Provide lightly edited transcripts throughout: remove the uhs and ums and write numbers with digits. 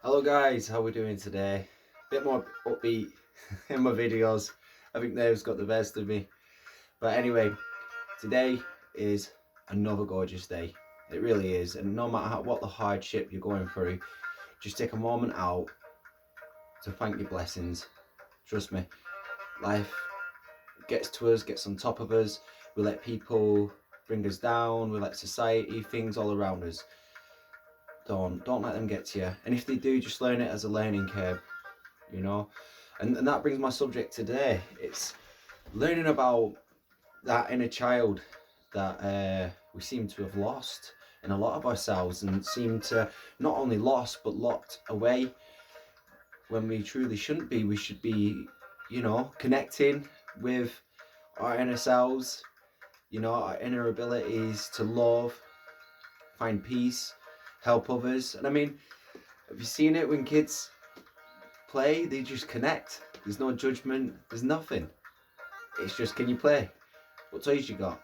Hello guys, how we doing today? Bit more upbeat in my videos. I think they've got the best of me. But anyway, today is another gorgeous day. It really is. And no matter what the hardship you're going through, just take a moment out to thank your blessings. Trust me, life gets to us, gets on top of us. We let people bring us down. We let society, things all around us. Don't let them get to you. And if they do, just learn it as a learning curve, you know. And that brings my subject today. It's learning about that inner child that we seem to have lost in a lot of ourselves, and seem to not only lost but locked away when we truly shouldn't be. We should be, connecting with our inner selves, our inner abilities to love, find peace, help others. And I mean, have you seen it when kids play? They just connect. There's no judgment, there's nothing. It's just, can you play? What toys you got?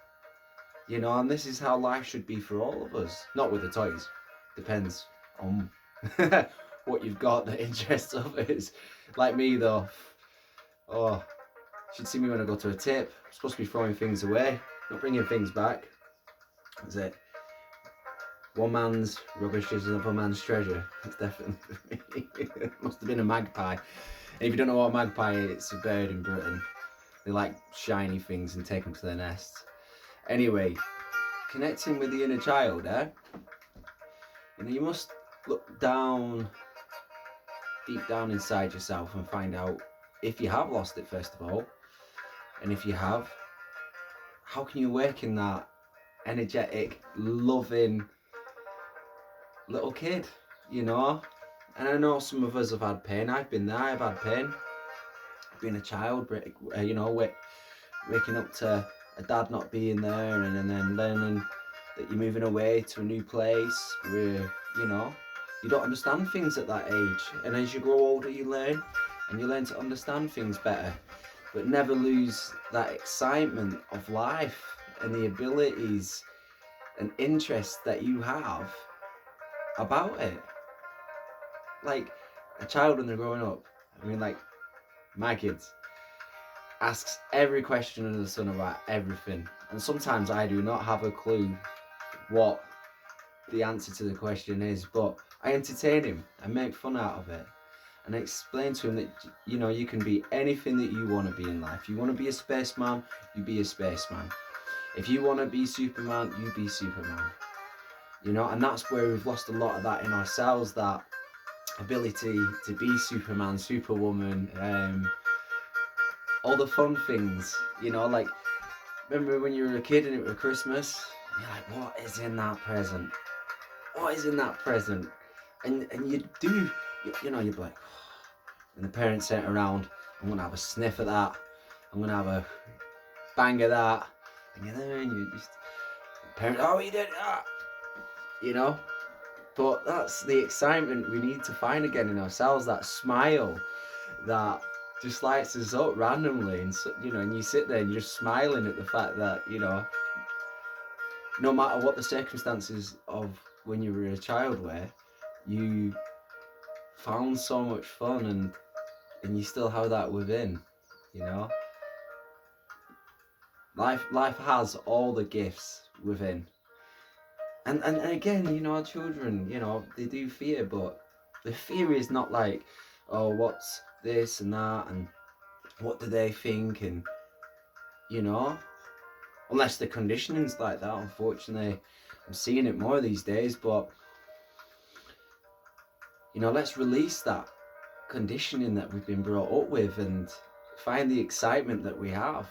And this is how life should be for all of us. Not with the toys. Depends on what you've got that interests others. Like me though. Oh, you should see me when I go to a tip. I'm supposed to be throwing things away, not bringing things back. That's it. One man's rubbish is another man's treasure. It's definitely me. It must have been a magpie. And if you don't know what a magpie is, it's a bird in Britain. They like shiny things and take them to their nests. Anyway, connecting with the inner child, you must look down, deep down inside yourself, and find out if you have lost it, first of all. And if you have, how can you awaken that energetic, loving little kid, And I know some of us have had pain. I've been there, I've had pain. Being a child, waking up to a dad not being there, and then learning that you're moving away to a new place where, you don't understand things at that age. And as you grow older, you learn, and you learn to understand things better. But never lose that excitement of life and the abilities and interests that you have about it. Like a child when they're growing up, like my kids, asks every question under the sun about everything. And sometimes I do not have a clue what the answer to the question is, but I entertain him and make fun out of it. And I explain to him that, you can be anything that you want to be in life. You want to be a spaceman, you be a spaceman. If you want to be Superman, you be Superman. And that's where we've lost a lot of that in ourselves, that ability to be Superman, Superwoman, all the fun things, like, remember when you were a kid and it was Christmas? And you're like, what is in that present? What is in that present? And you do, you're like, and the parents sent around, I'm going to have a sniff of that. I'm going to have a bang of that. And you're there and you just, parents, oh, you did that. But that's the excitement we need to find again in ourselves, that smile that just lights us up randomly. And, and you sit there and you're smiling at the fact that, no matter what the circumstances of when you were a child were, you found so much fun, and you still have that within, Life has all the gifts within. And again, our children, they do fear, but the fear is not like, oh, what's this and that, and what do they think, and, unless the conditioning's like that, unfortunately. I'm seeing it more these days, but, let's release that conditioning that we've been brought up with and find the excitement that we have.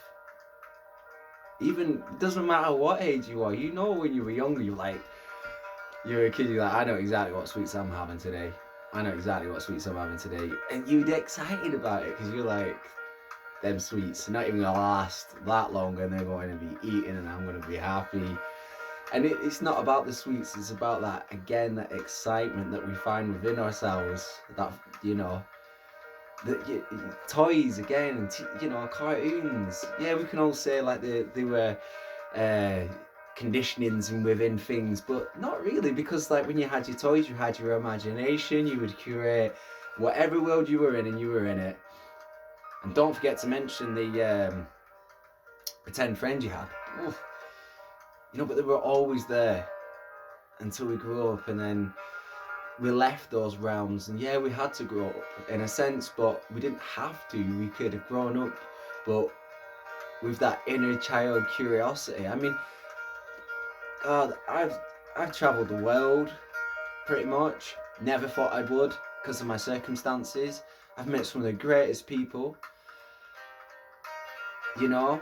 Even, it doesn't matter what age you are, when you were younger, you're a kid, you're like, I know exactly what sweets I'm having today. I know exactly what sweets I'm having today. And you'd get excited about it because you're like, them sweets are not even going to last that long, and they're going to be eaten and I'm going to be happy. And it's not about the sweets, it's about that, again, that excitement that we find within ourselves, that, the toys again, and cartoons. Yeah, we can all say like they were conditionings and within things, but not really, because like when you had your toys, you had your imagination, you would curate whatever world you were in and you were in it. And don't forget to mention the pretend friends you had. Oof. You know, but they were always there until we grew up, and then we left those realms. And yeah, we had to grow up in a sense, but we didn't have to. We could have grown up, but with that inner child curiosity. I mean, God, I've travelled the world pretty much. Never thought I would because of my circumstances. I've met some of the greatest people, you know,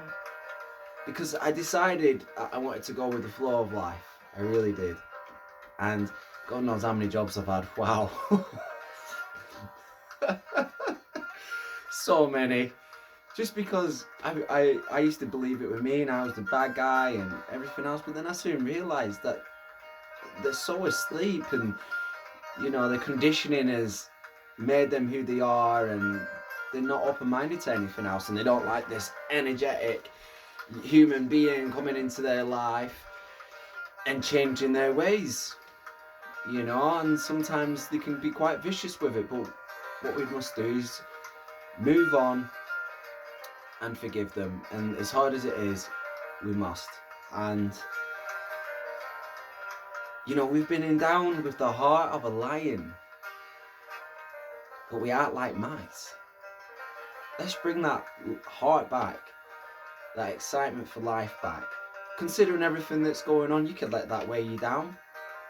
because I decided I wanted to go with the flow of life. I really did. And God knows how many jobs I've had. Wow. So many. Just because I used to believe it was me and I was the bad guy and everything else, but then I soon realised that they're so asleep, and you know, the conditioning has made them who they are, and they're not open-minded to anything else, and they don't like this energetic human being coming into their life and changing their ways, you know. And sometimes they can be quite vicious with it, but what we must do is move on and forgive them. And as hard as it is, we must. And you know, we've been endowed with the heart of a lion, but we act like mice. Let's bring that heart back, that excitement for life back. Considering everything that's going on, you could let that weigh you down.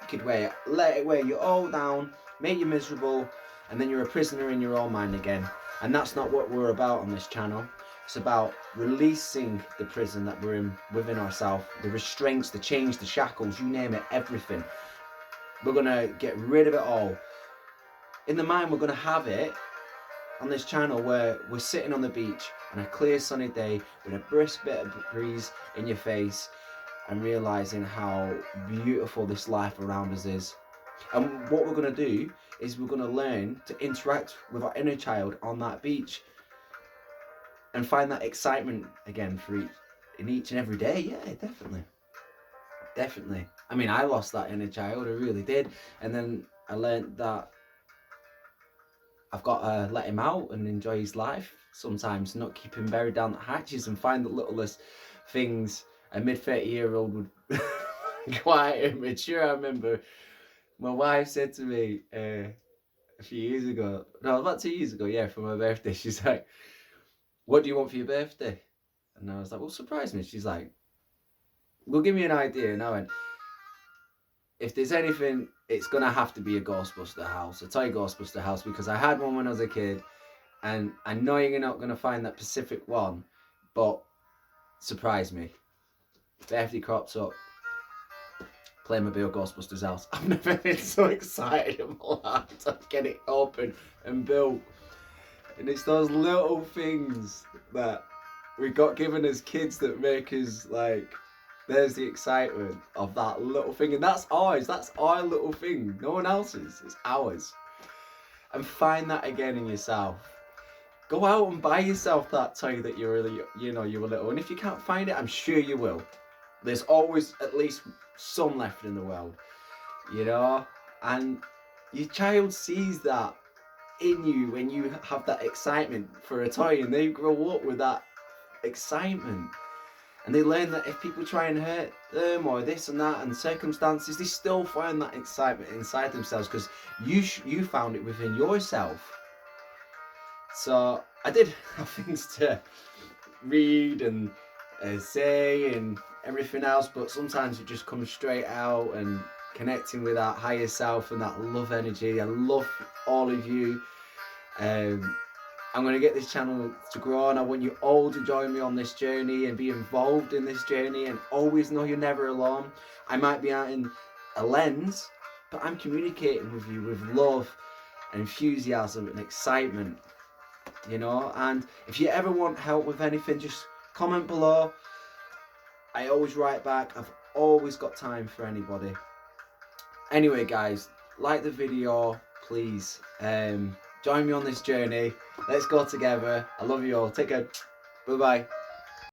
You could let it weigh you all down, make you miserable, and then you're a prisoner in your own mind again. And that's not what we're about on this channel. It's about releasing the prison that we're in within ourselves, the restraints, the chains, the shackles, you name it, everything. We're going to get rid of it all. In the mind, we're going to have it on this channel where we're sitting on the beach on a clear sunny day with a brisk bit of breeze in your face and realising how beautiful this life around us is. And what we're going to do is we're going to learn to interact with our inner child on that beach and find that excitement again in each and every day. Yeah, definitely. I mean, I lost that inner child, I really did. And then I learned that I've got to let him out and enjoy his life sometimes, not keep him buried down the hatches, and find the littlest things a mid-30-year-old would quite immature. I remember my wife said to me a few years ago, no, about 2 years ago, yeah, for my birthday, she's like, what do you want for your birthday? And I was like, well, surprise me. She's like, well, give me an idea. And I went, if there's anything, it's going to have to be a Ghostbuster house, a toy Ghostbuster house, because I had one when I was a kid, and I know you're not going to find that specific one, but surprise me. Birthday crops up, Playmobil Ghostbusters house. I've never been so excited in my life to get it open and built. And it's those little things that we got given as kids that make us like, there's the excitement of that little thing, and that's ours. That's our little thing. No one else's. It's ours. And find that again in yourself. Go out and buy yourself that toy that you were little. And if you can't find it, I'm sure you will. There's always at least some left in the world, you know. And your child sees that in you when you have that excitement for a toy, and they grow up with that excitement. And they learn that if people try and hurt them or this and that and circumstances, they still find that excitement inside themselves because you found it within yourself. So I did have things to read and say and everything else, but sometimes it just comes straight out, and connecting with that higher self and that love energy. I love all of you. I'm going to get this channel to grow, and I want you all to join me on this journey and be involved in this journey, and always know you're never alone. I might be out in a lens, but I'm communicating with you with love and enthusiasm and excitement, you know. And if you ever want help with anything, just comment below. I always write back. I've always got time for anybody. Anyway, guys, like the video, please. Join me on this journey. Let's go together. I love you all. Take care. Bye-bye.